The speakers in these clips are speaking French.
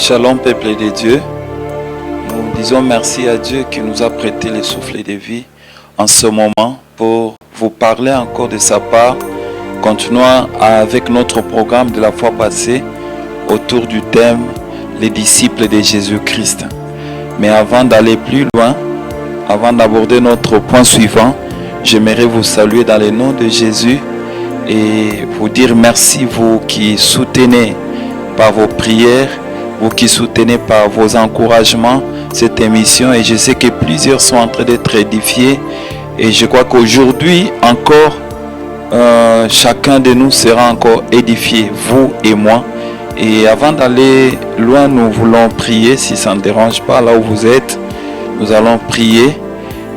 Shalom peuple de Dieu, nous disons merci à Dieu qui nous a prêté le souffle de vie en ce moment pour vous parler encore de sa part, continuant avec notre programme de la fois passée autour du thème les disciples de Jésus-Christ. Mais avant d'aller plus loin, avant d'aborder notre point suivant, j'aimerais vous saluer dans le nom de Jésus et vous dire merci, vous qui soutenez par vos prières, vous qui soutenez par vos encouragements cette émission, et je sais que plusieurs sont en train d'être édifiés, et je crois qu'aujourd'hui encore chacun de nous sera encore édifié, vous et moi. Et avant d'aller loin, nous voulons prier, si ça ne dérange pas, là où vous êtes, nous allons prier,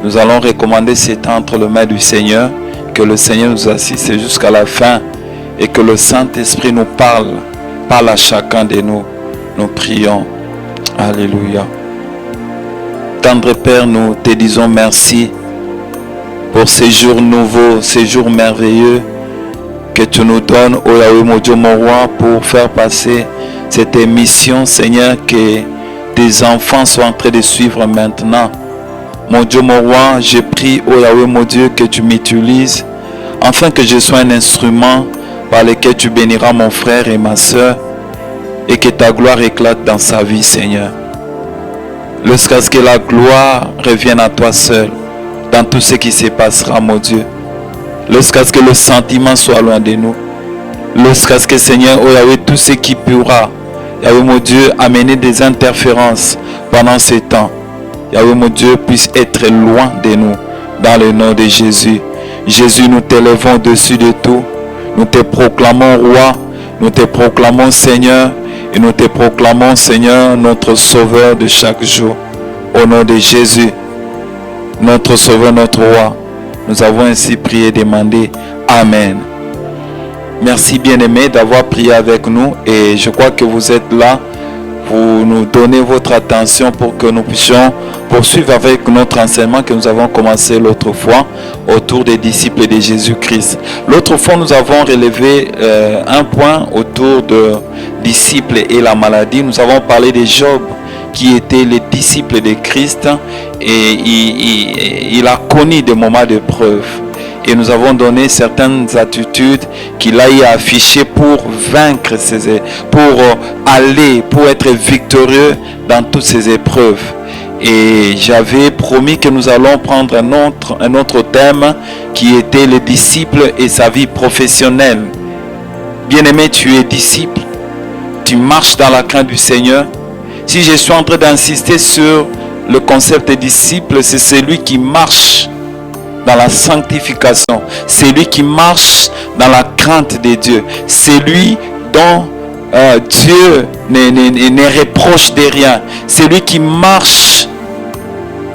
nous allons recommander ce temps entre les mains du Seigneur, que le Seigneur nous assiste jusqu'à la fin et que le Saint-Esprit nous parle à chacun de nous. Nous prions. Alléluia. Tendre Père, nous te disons merci pour ces jours nouveaux, ces jours merveilleux que tu nous donnes, ô Yahweh mon Dieu, mon roi, pour faire passer cette émission, Seigneur, que tes enfants sont en train de suivre maintenant. Mon Dieu, mon roi, je prie, ô Yahweh mon Dieu, que tu m'utilises afin que je sois un instrument par lequel tu béniras mon frère et ma soeur, et que ta gloire éclate dans sa vie, Seigneur. Lorsqu'à ce que la gloire revienne à toi seul, dans tout ce qui se passera, mon Dieu. Lorsqu'à ce que le sentiment soit loin de nous. Lorsqu'à ce que, Seigneur, oh Yahweh, tout ce qui pourra, Yahweh, mon Dieu, amener des interférences pendant ce temps, Yahweh, mon Dieu, puisse être loin de nous, dans le nom de Jésus. Jésus, nous t'élevons au-dessus de tout. Nous te proclamons roi, nous te proclamons Seigneur, et nous te proclamons, Seigneur, notre Sauveur de chaque jour. Au nom de Jésus, notre Sauveur, notre Roi, nous avons ainsi prié et demandé. Amen. Merci bien-aimés d'avoir prié avec nous, et je crois que vous êtes là pour nous donner votre attention pour que nous puissions poursuivre avec notre enseignement que nous avons commencé l'autre fois autour des disciples de Jésus-Christ. L'autre fois, nous avons relevé un point autour de disciples et la maladie. Nous avons parlé de Job qui était le disciple de Christ, et il a connu des moments de preuve. Et nous avons donné certaines attitudes qu'il a affichées pour vaincre pour être victorieux dans toutes ces épreuves. Et j'avais promis que nous allons prendre un autre thème qui était le disciple et sa vie professionnelle. Bien-aimé, tu es disciple, tu marches dans la crainte du Seigneur. Si je suis en train d'insister sur le concept de disciple, c'est celui qui marche dans la sanctification, celui qui marche dans la crainte de Dieu, celui dont Dieu ne reproche de rien, celui qui marche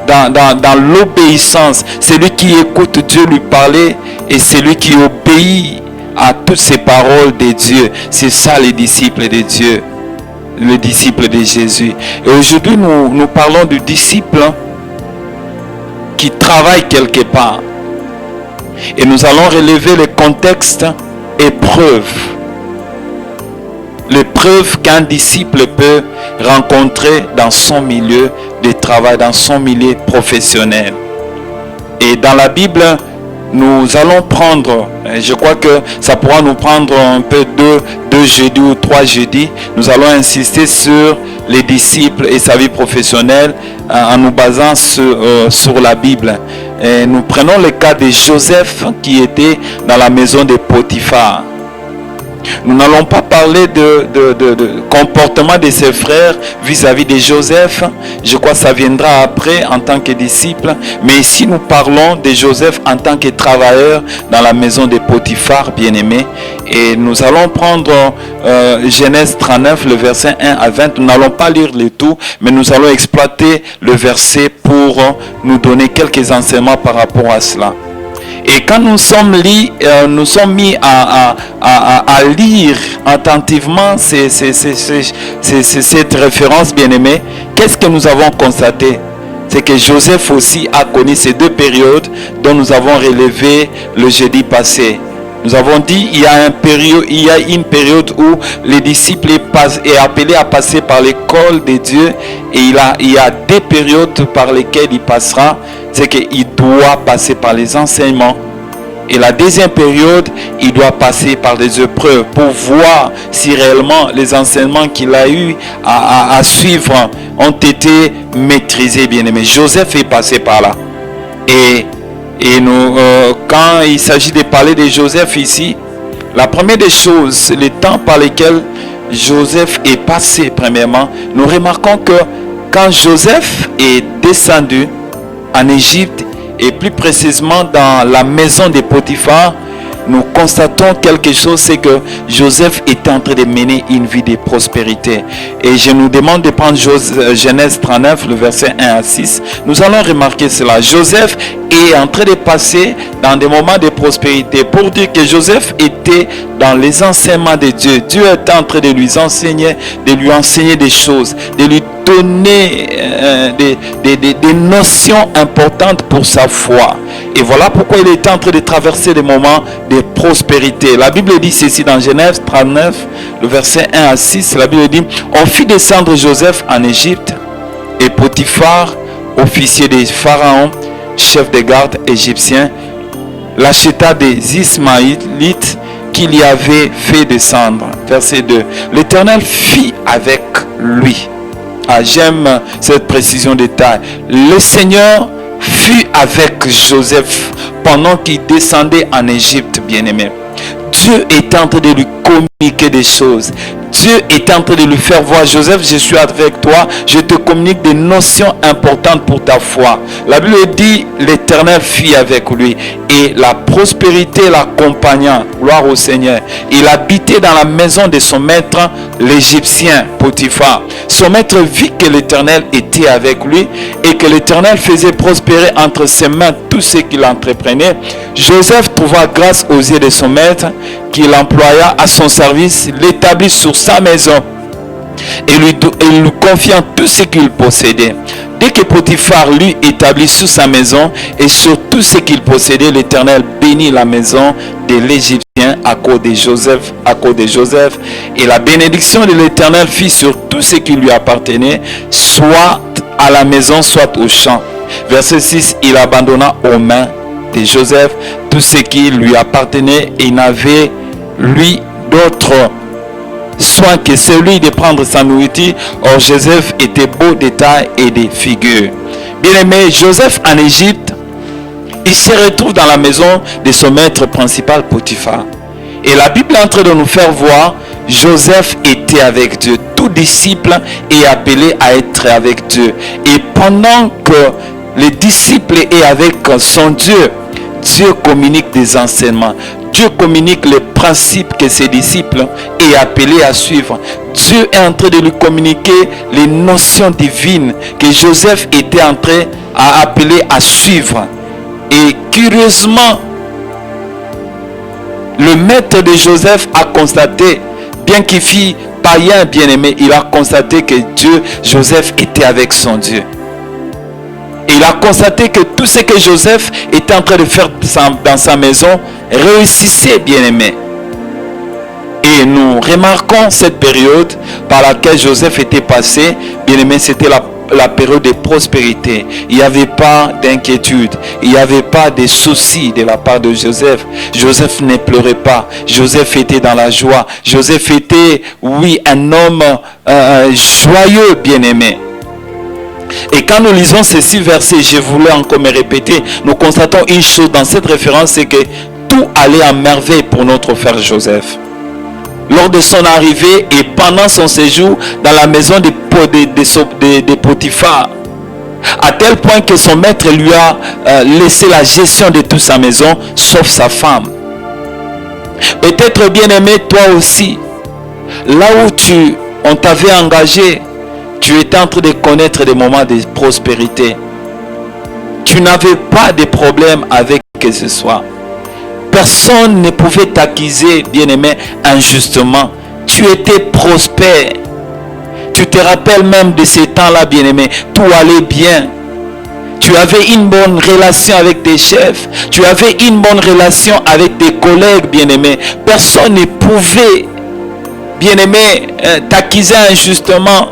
dans l'obéissance, celui qui écoute Dieu lui parler et celui qui obéit à toutes ces paroles de Dieu. C'est ça les disciples de Dieu, le disciple de Jésus. Et aujourd'hui nous parlons du disciple qui travaille quelque part. Et nous allons relever le contexte épreuve. L'épreuve qu'un disciple peut rencontrer dans son milieu de travail, dans son milieu professionnel. Et dans la Bible, nous allons prendre, je crois que ça pourra nous prendre un peu deux jeudis ou 3 jeudis. Nous allons insister sur les disciples et sa vie professionnelle en nous basant sur la Bible. Et nous prenons le cas de Joseph qui était dans la maison de Potiphar. Nous n'allons pas parler de comportement de ses frères vis-à-vis de Joseph. Je crois que ça viendra après en tant que disciple. Mais ici, nous parlons de Joseph en tant que travailleur dans la maison de Potiphar, bien-aimé. Et nous allons prendre Genèse 39, le verset 1 à 20. Nous n'allons pas lire le tout, mais nous allons exploiter le verset pour nous donner quelques enseignements par rapport à cela. Et quand nous sommes mis à lire attentivement cette référence, bien-aimée, qu'est-ce que nous avons constaté? C'est que Joseph aussi a connu ces deux périodes dont nous avons relevé le jeudi passé. Nous avons dit il y a une période où les disciples est appelé à passer par l'école de Dieu, et il y a des périodes par lesquelles il passera, c'est qu'il doit passer par les enseignements. Et la deuxième période, il doit passer par des épreuves pour voir si réellement les enseignements qu'il a eu à suivre ont été maîtrisés, bien aimé. Joseph est passé par là. Et nous, quand il s'agit de parler de Joseph ici, la première des choses, les temps par lesquels Joseph est passé, premièrement, nous remarquons que quand Joseph est descendu en Égypte, et plus précisément dans la maison de Potiphar, nous constatons quelque chose, c'est que Joseph était en train de mener une vie de prospérité. Et je nous demande de prendre Genèse 39, le verset 1 à 6. Nous allons remarquer cela. Joseph est en train de passer dans des moments de prospérité. Pour dire que Joseph était dans les enseignements de Dieu. Dieu était en train de lui enseigner des choses, de lui donner des notions importantes pour sa foi. Et voilà pourquoi il était en train de traverser des moments de prospérité. La Bible dit ceci dans Genèse 39, le verset 1 à 6. La Bible dit: on fit descendre Joseph en Égypte, et Potiphar, officier des pharaons, chef des gardes égyptiens, l'acheta des Ismaélites qu'il y avait fait descendre. Verset 2. L'Éternel fit avec lui. J'aime cette précision de détail. Le Seigneur fut avec Joseph pendant qu'il descendait en Égypte, bien-aimé. Dieu est en train de lui communiquer des choses. Dieu est en train de lui faire voir: Joseph, je suis avec toi, je te communique des notions importantes pour ta foi. La Bible dit: l'Éternel fut avec lui, et la prospérité l'accompagnant. Gloire au Seigneur. Il habitait dans la maison de son maître, l'Égyptien Potiphar. Son maître vit que l'Éternel était avec lui et que l'Éternel faisait prospérer entre ses mains tout ce qu'il entreprenait. Joseph trouva grâce aux yeux de son maître, qui l'employa à son service, l'établit sur sa maison et lui confia tout ce qu'il possédait. Dès que Potiphar lui établit sous sa maison et sur tout ce qu'il possédait, l'Éternel bénit la maison de l'Égyptien à cause de Joseph. Et la bénédiction de l'Éternel fit sur tout ce qui lui appartenait, soit à la maison, soit au champ. Verset 6, il abandonna aux mains de Joseph tout ce qui lui appartenait, et il n'avait lui d'autre soin que celui de prendre sa nourriture. Or Joseph était beau de taille et de figure. Bien aimé, Joseph en Égypte, il se retrouve dans la maison de son maître principal Potiphar. Et la Bible est en train de nous faire voir: Joseph était avec Dieu. Tout disciple est appelé à être avec Dieu. Et pendant que les disciples est avec son Dieu, Dieu communique des enseignements. Dieu communique les principes que ses disciples est appelé à suivre. Dieu est en train de lui communiquer les notions divines que Joseph était en train d'appeler à suivre. Et curieusement, le maître de Joseph a constaté, bien qu'il fût païen bien-aimé, il a constaté que Joseph était avec son Dieu. Et il a constaté que tout ce que Joseph était en train de faire dans sa maison réussissait, bien-aimé. Et nous remarquons cette période par laquelle Joseph était passé, bien-aimé, c'était la période de prospérité. Il n'y avait pas d'inquiétude, il n'y avait pas de soucis de la part de Joseph. Joseph ne pleurait pas, Joseph était dans la joie. Joseph était, oui, un homme joyeux, bien-aimé. Et quand nous lisons ces 6 versets, je voulais encore me répéter, nous constatons une chose dans cette référence, c'est que tout allait à merveille pour notre frère Joseph. Lors de son arrivée et pendant son séjour dans la maison de Potiphar, à tel point que son maître lui a laissé la gestion de toute sa maison, sauf sa femme. Peut-être, bien aimé, toi aussi, là où on t'avait engagé, tu étais en train de connaître des moments de prospérité. Tu n'avais pas de problème avec que ce soit. Personne ne pouvait t'accuser, bien-aimé, injustement. Tu étais prospère. Tu te rappelles même de ces temps-là, bien-aimé. Tout allait bien. Tu avais une bonne relation avec tes chefs. Tu avais une bonne relation avec tes collègues, bien-aimés. Personne ne pouvait, bien-aimé, t'accuser injustement.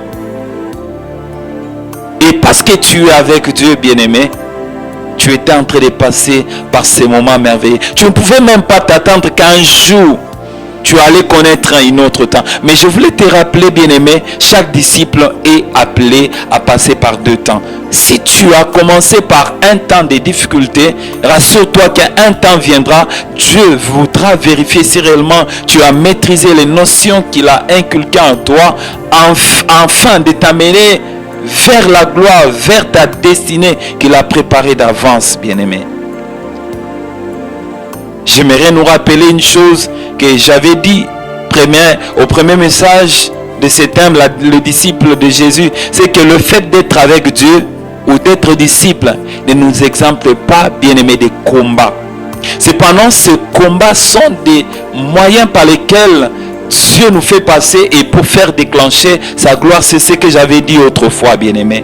Et parce que tu es avec Dieu, bien-aimé, tu étais en train de passer par ces moments merveilleux. Tu ne pouvais même pas t'attendre qu'un jour, tu allais connaître un autre temps. Mais je voulais te rappeler, bien-aimé, chaque disciple est appelé à passer par 2 temps. Si tu as commencé par un temps de difficulté, rassure-toi qu'un temps viendra. Dieu voudra vérifier si réellement tu as maîtrisé les notions qu'il a inculquées en toi, afin de t'amener vers la gloire, vers ta destinée qu'il a préparée d'avance, bien-aimé. J'aimerais nous rappeler une chose que j'avais dit au premier message de cet homme, le disciple de Jésus, c'est que le fait d'être avec Dieu ou d'être disciple ne nous exempte pas, bien-aimés, des combats. Cependant, ces combats sont des moyens par lesquels Dieu nous fait passer et pour faire déclencher sa gloire. C'est ce que j'avais dit autrefois, bien-aimé.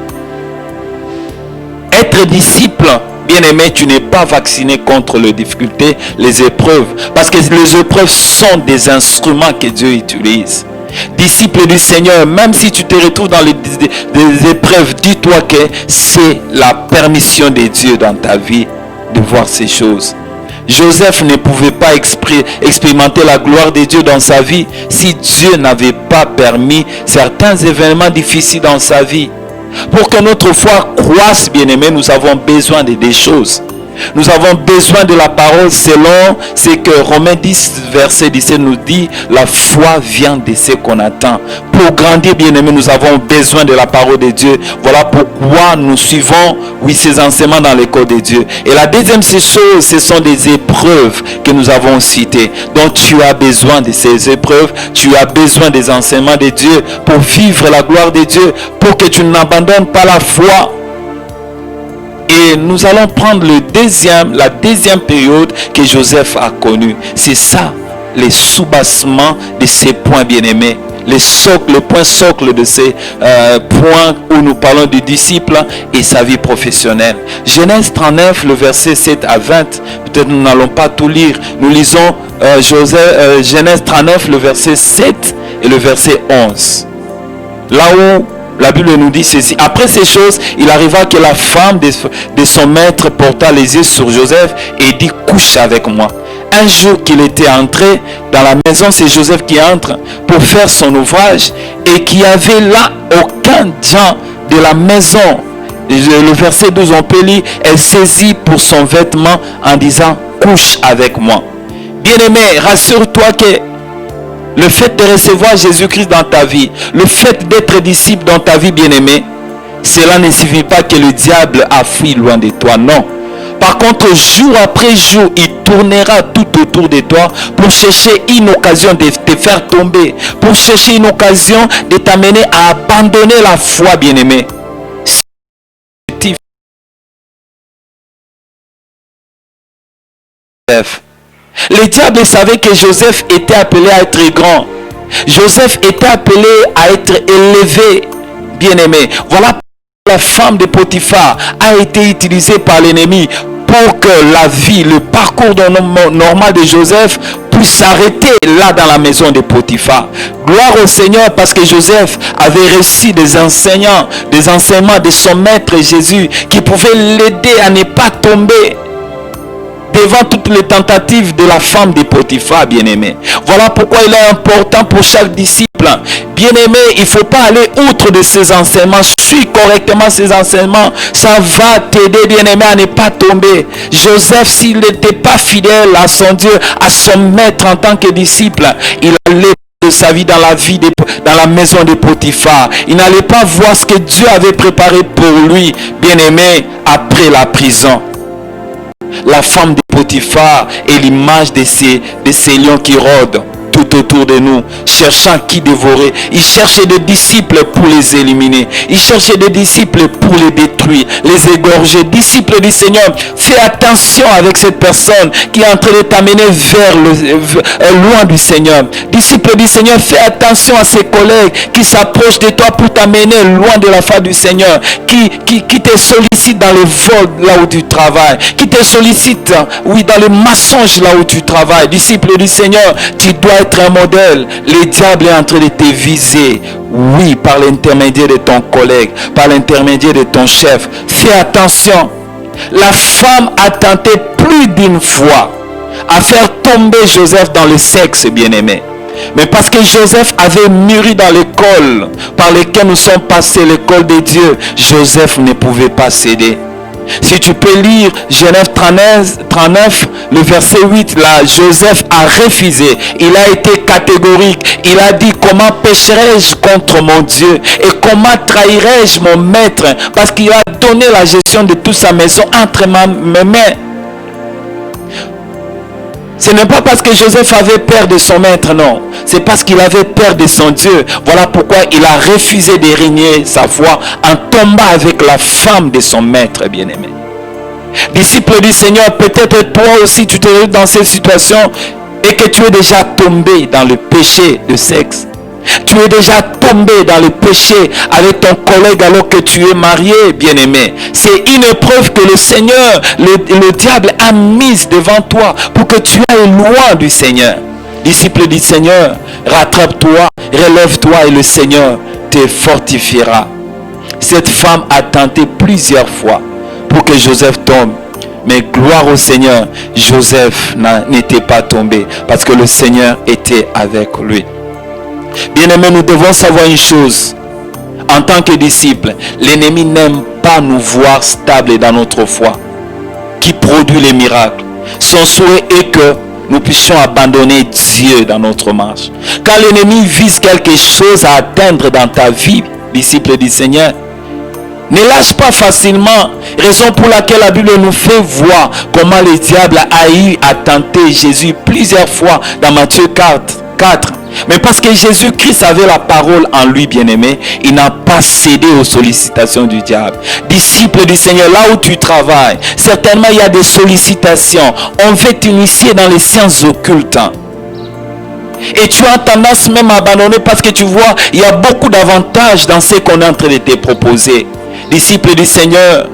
Être disciple, bien-aimé, tu n'es pas vacciné contre les difficultés, les épreuves. Parce que les épreuves sont des instruments que Dieu utilise. Disciple du Seigneur, même si tu te retrouves dans des épreuves, dis-toi que c'est la permission de Dieu dans ta vie de voir ces choses. Joseph ne pouvait pas expérimenter la gloire de Dieu dans sa vie si Dieu n'avait pas permis certains événements difficiles dans sa vie. Pour que notre foi croisse, bien-aimés, nous avons besoin de des choses. Nous avons besoin de la parole selon ce que Romains 10, verset 17 nous dit. La foi vient de ce qu'on attend. Pour grandir, bien-aimés, nous avons besoin de la parole de Dieu. Voilà pourquoi nous suivons, oui, ces enseignements dans l'école de Dieu. Et la deuxième chose, ce sont des épreuves que nous avons citées. Donc tu as besoin de ces épreuves. Tu as besoin des enseignements de Dieu pour vivre la gloire de Dieu. Pour que tu n'abandonnes pas la foi. Et nous allons prendre la deuxième période que Joseph a connue. C'est ça, les soubassements de ces points bien-aimés. Le point socle de ces points où nous parlons du disciple et sa vie professionnelle. Genèse 39, le verset 7 à 20. Peut-être nous n'allons pas tout lire. Nous lisons Genèse 39, le verset 7 et le verset 11. Là où la Bible nous dit ceci. Après ces choses, il arriva que la femme de son maître porta les yeux sur Joseph et dit, couche avec moi. Un jour qu'il était entré dans la maison, c'est Joseph qui entre pour faire son ouvrage et qui avait là aucun gens de la maison. Le verset 12, on peut lire, elle saisit pour son vêtement en disant, couche avec moi. Bien-aimé, rassure-toi que le fait de recevoir Jésus-Christ dans ta vie, le fait d'être disciple dans ta vie, bien-aimé, cela ne signifie pas que le diable a fui loin de toi, non. Par contre, jour après jour, il tournera tout autour de toi pour chercher une occasion de te faire tomber, pour chercher une occasion de t'amener à abandonner la foi, bien-aimé. Le diable savait que Joseph était appelé à être grand. Joseph était appelé à être élevé, bien-aimé. Voilà pourquoi la femme de Potiphar a été utilisée par l'ennemi pour que la vie, le parcours normal de Joseph puisse s'arrêter là dans la maison de Potiphar. Gloire au Seigneur parce que Joseph avait reçu des enseignements de son maître Jésus qui pouvaient l'aider à ne pas tomber devant toutes les tentatives de la femme de Potiphar, bien-aimé. Voilà pourquoi il est important pour chaque disciple. Bien-aimé, il ne faut pas aller outre de ces enseignements. Suis correctement ces enseignements. Ça va t'aider, bien-aimé, à ne pas tomber. Joseph, s'il n'était pas fidèle à son Dieu, à son maître en tant que disciple, il allait de sa vie dans la maison de Potiphar. Il n'allait pas voir ce que Dieu avait préparé pour lui, bien-aimé, après la prison. La femme de Potiphar est l'image de ces lions qui rôdent tout autour de nous, cherchant qui dévorer. Ils cherchaient des disciples pour les éliminer. Ils cherchaient des disciples pour les détruire. lui, les égorger. Disciple du Seigneur, fais attention avec cette personne qui est en train de t'amener loin du Seigneur. Disciple du Seigneur, fais attention à ses collègues qui s'approchent de toi pour t'amener loin de la foi du Seigneur, qui te sollicitent dans le vol là où tu travailles, qui te sollicitent, oui, dans le mensonge là où tu travailles. Disciple du Seigneur, tu dois être un modèle. Le diable est en train de te viser, oui, par l'intermédiaire de ton collègue, par l'intermédiaire de ton chef. Fais attention. La femme a tenté plus d'une fois à faire tomber Joseph dans le sexe, bien-aimé. Mais parce que Joseph avait mûri dans l'école par laquelle nous sommes passés, l'école de Dieu, Joseph ne pouvait pas céder. Si tu peux lire Genèse 39, le verset 8, là, Joseph a refusé. Il a été catégorique. Il a dit, comment pécherai-je contre mon Dieu? Et comment trahirai-je mon maître? Parce qu'il a donné la gestion de toute sa maison entre mes mains. Ce n'est pas parce que Joseph avait peur de son maître, non. C'est parce qu'il avait peur de son Dieu. Voilà pourquoi il a refusé de régner sa foi en tombant avec la femme de son maître bien-aimé. Disciple du Seigneur, peut-être toi aussi tu te trouves dans cette situation et que tu es déjà tombé dans le péché de sexe. Tu es déjà tombé dans le péché avec ton collègue alors que tu es marié, bien-aimé. C'est une épreuve que le Seigneur, le diable a mise devant toi pour que tu ailles loin du Seigneur. Disciple du Seigneur, rattrape-toi, relève-toi et le Seigneur te fortifiera. Cette femme a tenté plusieurs fois pour que Joseph tombe. Mais gloire au Seigneur, Joseph n'était pas tombé parce que le Seigneur était avec lui. Bien-aimés, nous devons savoir une chose. En tant que disciples, l'ennemi n'aime pas nous voir stables dans notre foi, qui produit les miracles. Son souhait est que nous puissions abandonner Dieu dans notre marche. Quand l'ennemi vise quelque chose à atteindre dans ta vie, disciple du Seigneur, ne lâche pas facilement. Raison pour laquelle la Bible nous fait voir comment le diable a eu à tenter Jésus plusieurs fois dans Matthieu 4. Mais parce que Jésus-Christ avait la parole en lui, bien-aimé, il n'a pas cédé aux sollicitations du diable. Disciple du Seigneur, là où tu travailles, certainement il y a des sollicitations. On veut t'initier dans les sciences occultes. Et tu as tendance même à abandonner parce que tu vois, il y a beaucoup d'avantages dans ce qu'on est en train de te proposer. Disciple du Seigneur,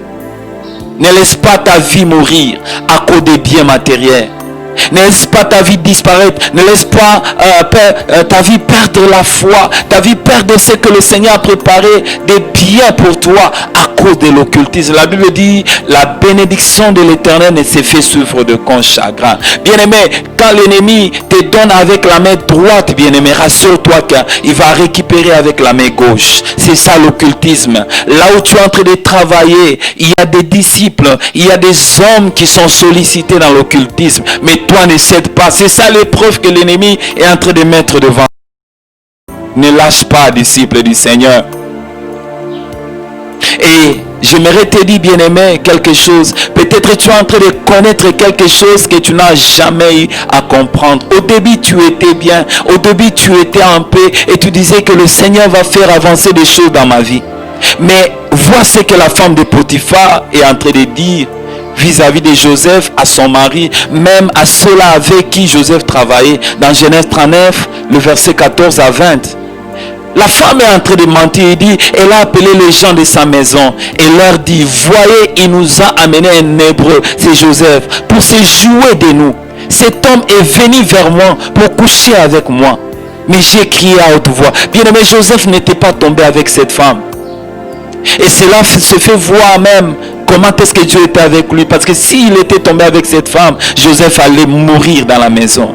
ne laisse pas ta vie mourir à cause des biens matériels. Ne laisse pas ta vie disparaître. Ne laisse pas ta vie perdre la foi. Ta vie perdre ce que le Seigneur a préparé de bien pour toi à cause de l'occultisme. La Bible dit, la bénédiction de l'Éternel ne se fait souffre de con chagrin. Bien-aimé, quand l'ennemi te donne avec la main droite, bien-aimé, rassure-toi qu'il va récupérer avec la main gauche. C'est ça l'occultisme. Là où tu es en train de travailler, il y a des disciples, il y a des hommes qui sont sollicités dans l'occultisme. Mais toi ne cède pas. C'est ça l'épreuve que l'ennemi est en train de mettre devant. Ne lâche pas, disciple du Seigneur. Et j'aimerais te dire, bien-aimé, quelque chose. Peut-être tu es en train de connaître quelque chose que tu n'as jamais eu à comprendre. Au début, tu étais bien. Au début, tu étais en paix. Et tu disais que le Seigneur va faire avancer des choses dans ma vie. Mais vois ce que la femme de Potiphar est en train de dire vis-à-vis de Joseph, à son mari, même à ceux-là avec qui Joseph travaillait. Dans Genèse 39, le verset 14 à 20. La femme est en train de mentir. Il dit, elle a appelé les gens de sa maison et leur dit, voyez, il nous a amené un Hébreu, c'est Joseph, pour se jouer de nous. Cet homme est venu vers moi pour coucher avec moi. Mais j'ai crié à haute voix. Bien aimé, Joseph n'était pas tombé avec cette femme. Et cela se fait voir même comment est-ce que Dieu était avec lui. Parce que s'il était tombé avec cette femme, Joseph allait mourir dans la maison.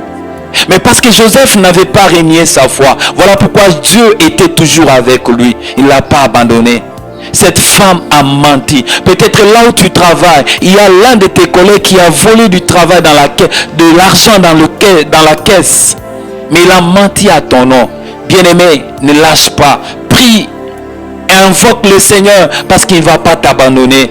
Mais parce que Joseph n'avait pas régné sa foi, voilà pourquoi Dieu était toujours avec lui. Il ne l'a pas abandonné. Cette femme a menti. Peut-être là où tu travailles, il y a l'un de tes collègues qui a volé du travail dans de l'argent dans la caisse. Mais il a menti à ton nom. Bien-aimé, ne lâche pas. Prie. Invoque le Seigneur parce qu'il ne va pas t'abandonner.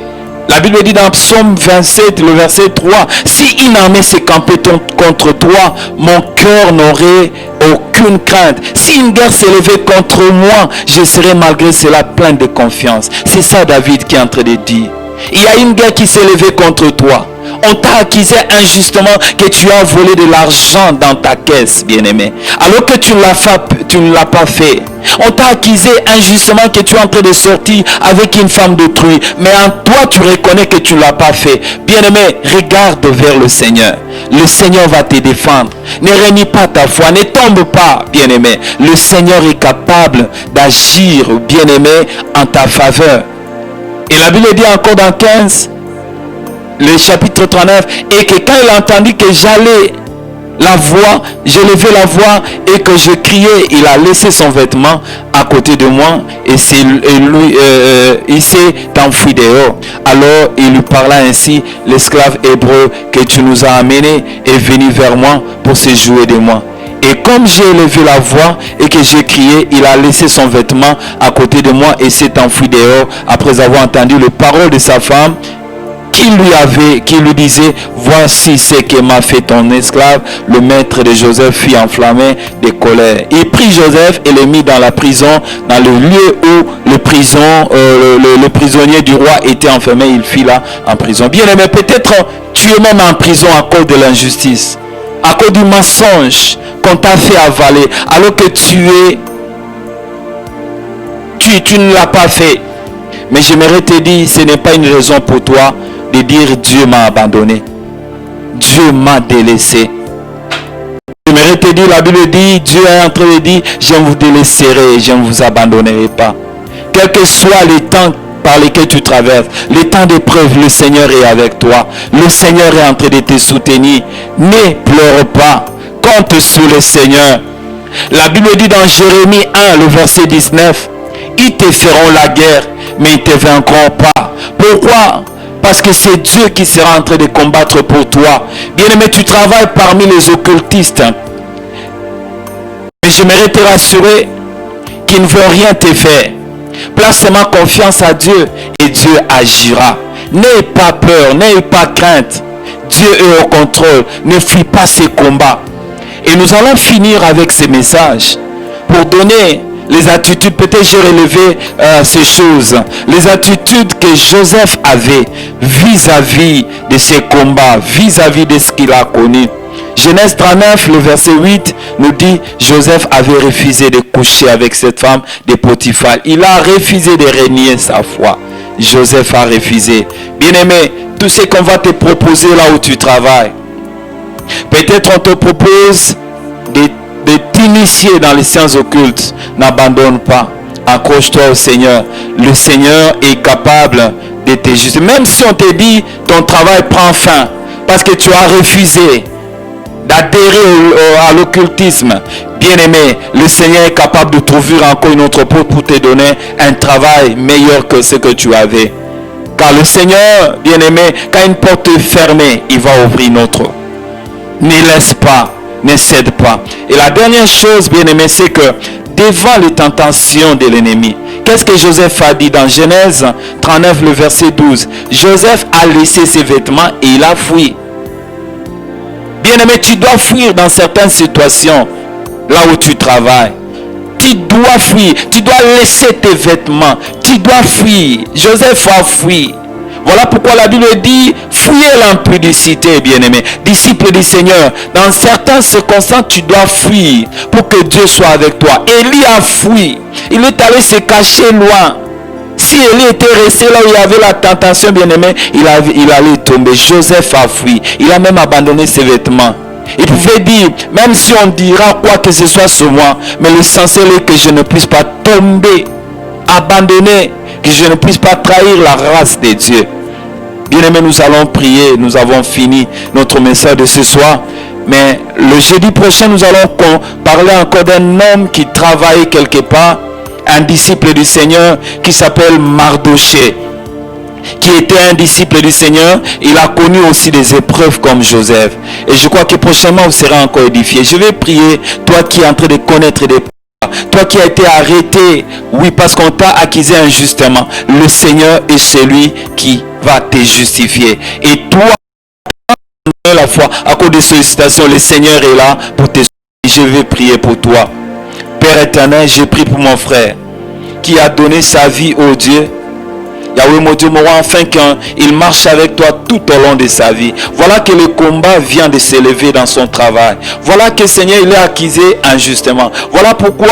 La Bible dit dans Psaume 27, le verset 3, « Si une armée s'est campée contre toi, mon cœur n'aurait aucune crainte. Si une guerre s'est levée contre moi, je serai malgré cela plein de confiance. » C'est ça David qui est en train de dire. Il y a une guerre qui s'est levée contre toi. On t'a accusé injustement que tu as volé de l'argent dans ta caisse, bien-aimé. Alors que tu ne l'as pas fait. On t'a accusé injustement que tu es en train de sortir avec une femme d'autrui. Mais en toi, tu reconnais que tu ne l'as pas fait. Bien-aimé, regarde vers le Seigneur. Le Seigneur va te défendre. Ne renie pas ta foi. Ne tombe pas, bien-aimé. Le Seigneur est capable d'agir, bien-aimé, en ta faveur. Et la Bible dit encore dans 15, le chapitre 39, et que quand il a entendu que j'allais la voix, je levais la voix et que je criais, il a laissé son vêtement à côté de moi et il s'est enfui dehors. Alors il lui parla ainsi: l'esclave hébreu que tu nous as amené est venu vers moi pour se jouer de moi. Et comme j'ai élevé la voix et que j'ai crié, il a laissé son vêtement à côté de moi et s'est enfui dehors après avoir entendu les paroles de sa femme qui lui disait: voici ce que m'a fait ton esclave. Le maître de Joseph fut enflammé de colère. Il prit Joseph et le mit dans la prison, dans le lieu où le prisonnier du roi était enfermé. Il fit là en prison. Bien aimé, peut-être tu es même en prison à cause de l'injustice, à cause du mensonge qu'on t'a fait avaler, alors que tu ne l'as pas fait. Mais j'aimerais te dire, ce n'est pas une raison pour toi de dire Dieu m'a abandonné, Dieu m'a délaissé. J'aimerais te dire, la Bible dit, Dieu est en train de dire: je ne vous délaisserai, je ne vous abandonnerai pas. Quel que soit les temps par lesquels tu traverses, les temps d'épreuve, le Seigneur est avec toi. Le Seigneur est en train de te soutenir. Ne pleure pas, compte sur le Seigneur. La Bible dit dans Jérémie 1, le verset 19, ils te feront la guerre, mais ils ne te vaincront pas. Pourquoi? Parce que c'est Dieu qui sera en train de combattre pour toi. Bien-aimé, tu travailles parmi les occultistes. Mais j'aimerais te rassurer qu'ils ne vont rien te faire. Place seulement confiance à Dieu et Dieu agira. N'aie pas peur, n'aie pas crainte. Dieu est au contrôle. Ne fuis pas ces combats. Et nous allons finir avec ces messages pour donner les attitudes. Peut-être j'ai relevé ces choses. Les attitudes que Joseph avait vis-à-vis de ses combats, vis-à-vis de ce qu'il a connu. Genèse 39, le verset 8 nous dit: Joseph avait refusé de coucher avec cette femme de Potiphar. Il a refusé de renier sa foi. Joseph a refusé. Bien-aimé, tout ce qu'on va te proposer là où tu travailles, peut-être on te propose de t'initier dans les sciences occultes. N'abandonne pas. Accroche-toi au Seigneur. Le Seigneur est capable de te juger. Même si on te dit ton travail prend fin parce que tu as refusé d'adhérer à l'occultisme, bien-aimé, le Seigneur est capable de trouver encore une autre porte pour te donner un travail meilleur que ce que tu avais. Car le Seigneur, bien-aimé, quand une porte est fermée, il va ouvrir une autre. Ne laisse pas, ne cède pas. Et la dernière chose, bien-aimé, c'est que devant les tentations de l'ennemi, qu'est-ce que Joseph a dit dans Genèse 39, le verset 12? Joseph a laissé ses vêtements et il a fui. Bien-aimé, tu dois fuir dans certaines situations, là où tu travailles. Tu dois fuir, tu dois laisser tes vêtements, tu dois fuir. Joseph a fui. Voilà pourquoi la Bible dit: fuyez l'impudicité, bien-aimé. Disciple du Seigneur, dans certaines circonstances, tu dois fuir pour que Dieu soit avec toi. Élie a fui. Il est allé se cacher loin. Si Élie était resté là où il y avait la tentation, bien-aimé, il allait tomber. Joseph a fui. Il a même abandonné ses vêtements. Il pouvait dire: même si on dira quoi que ce soit sur moi, mais l'essentiel est que je ne puisse pas tomber, abandonner, que je ne puisse pas trahir la race de Dieu. Bien-aimés, nous allons prier. Nous avons fini notre message de ce soir. Mais le jeudi prochain, nous allons parler encore d'un homme qui travaille quelque part, un disciple du Seigneur qui s'appelle Mardoché, qui était un disciple du Seigneur. Il a connu aussi des épreuves comme Joseph. Et je crois que prochainement, vous serez encore édifié. Je vais prier, toi qui es en train de connaître des toi toi qui as été arrêté, oui, parce qu'on t'a accusé injustement, le Seigneur est celui qui va te justifier. Et toi, la foi, à cause des sollicitations, le Seigneur est là pour te justifier. Je vais prier pour toi. Père éternel, je prie pour mon frère qui a donné sa vie au Dieu. Yahweh mon Dieu, mon roi, afin qu'il marche avec toi tout au long de sa vie. Voilà que le combat vient de s'élever dans son travail. Voilà que Seigneur, il est accusé injustement. Voilà pourquoi,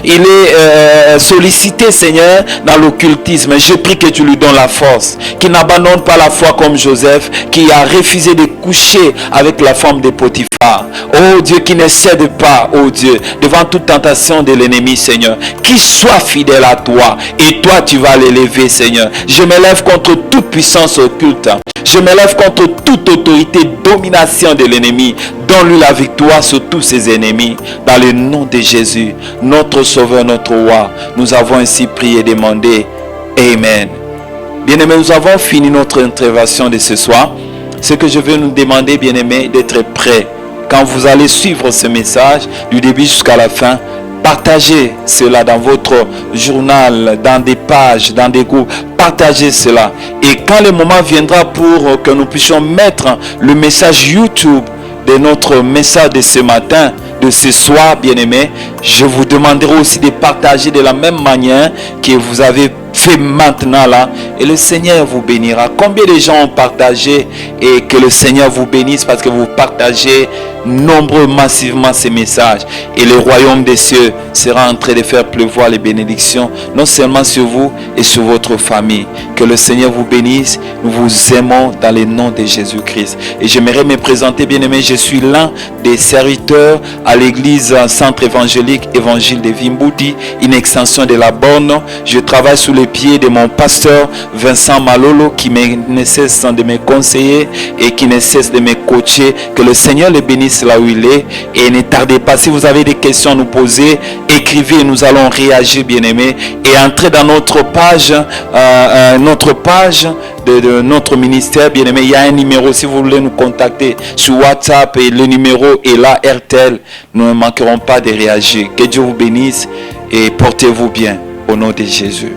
il est sollicité, Seigneur, dans l'occultisme. Je prie que tu lui donnes la force, qu'il n'abandonne pas la foi comme Joseph, qui a refusé de coucher avec la femme de Potiphar. Oh Dieu, qui ne cède pas, oh Dieu, devant toute tentation de l'ennemi, Seigneur. Qu'il soit fidèle à toi, et toi, tu vas l'élever, Seigneur. Je m'élève contre toute puissance occulte. Je m'élève contre toute autorité, domination de l'ennemi. Donne-lui la victoire sur tous ses ennemis. Dans le nom de Jésus, notre Sauveur, notre Roi, nous avons ainsi prié et demandé. Amen. Bien-aimés, nous avons fini notre intervention de ce soir. Ce que je veux nous demander, bien-aimés, d'être prêts. Quand vous allez suivre ce message du début jusqu'à la fin, partagez cela dans votre journal, dans des pages, dans des groupes. Partagez cela. Et quand le moment viendra pour que nous puissions mettre le message YouTube de notre message de ce matin, de ce soir, bien-aimés, je vous demanderai aussi de partager de la même manière que vous avez fait maintenant là, et le Seigneur vous bénira. Combien de gens ont partagé et que le Seigneur vous bénisse parce que vous partagez nombreux, massivement ces messages, et le royaume des cieux sera en train de faire pleuvoir les bénédictions non seulement sur vous et sur votre famille. Que le Seigneur vous bénisse. Nous vous aimons dans le nom de Jésus-Christ. Et j'aimerais me présenter, bien-aimé. Je suis l'un des serviteurs à l'église Centre évangélique Évangile de Vimboudi, une extension de la Borne. Je travaille sous les pieds de mon pasteur Vincent Malolo, qui ne cesse de me conseiller et qui ne cesse de me coacher. Que le Seigneur le bénisse là où il est, et ne tardez pas. Si vous avez des questions à nous poser, écrivez, nous allons réagir, bien-aimés, et entrez dans notre page de notre ministère, bien-aimé. Il y a un numéro si vous voulez nous contacter sur WhatsApp, et le numéro est là, RTL. Nous ne manquerons pas de réagir. Que Dieu vous bénisse et portez-vous bien au nom de Jésus.